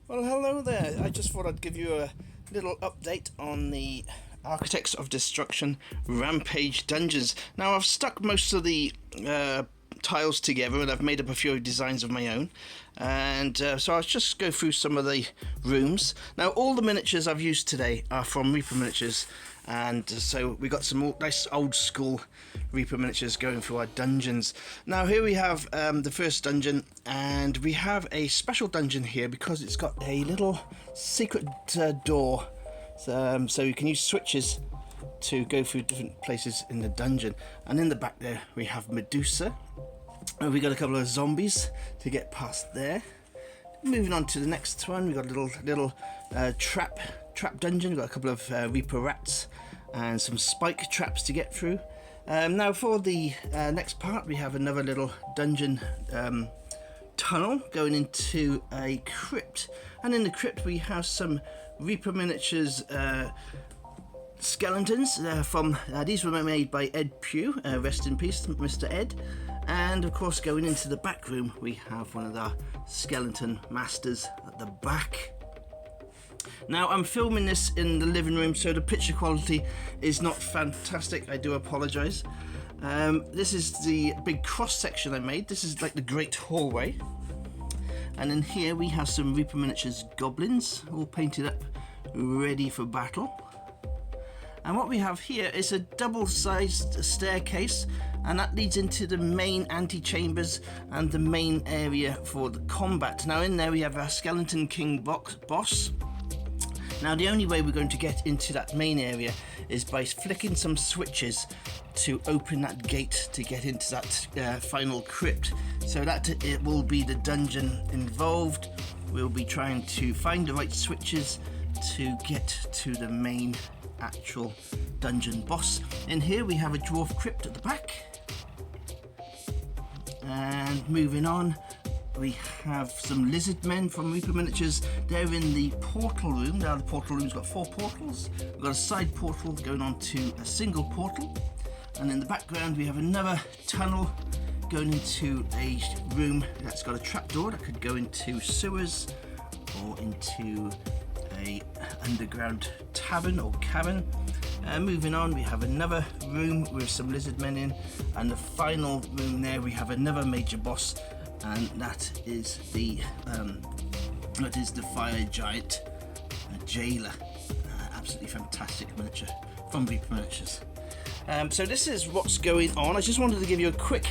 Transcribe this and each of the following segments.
Well, hello there. I just thought I'd give you a little update on the Architects of Destruction Rampage dungeons. Now, I've stuck most of the tiles together and I've made up a few designs of my own. And so I'll just go through some of the rooms. Now, all the miniatures I've used today are from Reaper Miniatures. And so we got some nice old school Reaper miniatures going through our dungeons. Now here we have the first dungeon, and we have a special dungeon here because it's got a little secret door, so you can use switches to go through different places in the dungeon. And in the back there we have Medusa, and we got a couple of zombies to get past there. Moving on to the next one, we got a little trap dungeon. We've got a couple of Reaper rats and some spike traps to get through. Now for the next part, we have another little dungeon tunnel going into a crypt, and in the crypt we have some Reaper miniatures skeletons from these were made by Ed Pugh, rest in peace Mr. Ed. And of course, going into the back room we have one of our skeleton masters at the back. Now I'm filming this in the living room, so the picture quality is not fantastic. I do apologise. This is the big cross section I made. This is like the great hallway, and in here we have some Reaper miniatures goblins all painted up ready for battle. And what we have here is a double-sized staircase, and that leads into the main antechambers and the main area for the combat. Now in there we have our Skeleton King boss. Now the only way we're going to get into that main area is by flicking some switches to open that gate to get into that final crypt. So that it will be the dungeon involved. We'll be trying to find the right switches to get to the main actual dungeon boss. In here we have a dwarf crypt at the back, and moving on we have some lizard men from Reaper Miniatures. They're in the portal room. Now the portal room's got 4 portals. We've got a side portal going on to a single portal, and in the background we have another tunnel going into a room that's got a trapdoor that could go into sewers or into a underground tavern or cavern. Moving on, we have another room with some lizard men in, and the final room there we have another major boss, and that is the fire giant jailer. Absolutely fantastic miniature from Reaper Miniatures. So this is what's going on. I just wanted to give you a quick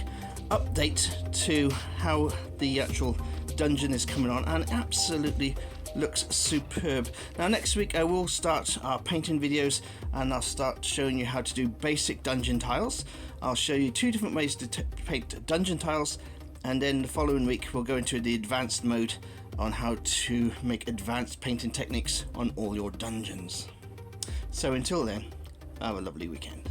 update to how the actual dungeon is coming on, and absolutely looks superb. Now next week I will start our painting videos, and I'll start showing you how to do basic dungeon tiles. I'll show you 2 different ways to paint dungeon tiles, and then the following week we'll go into the advanced mode on how to make advanced painting techniques on all your dungeons. So until then, have a lovely weekend.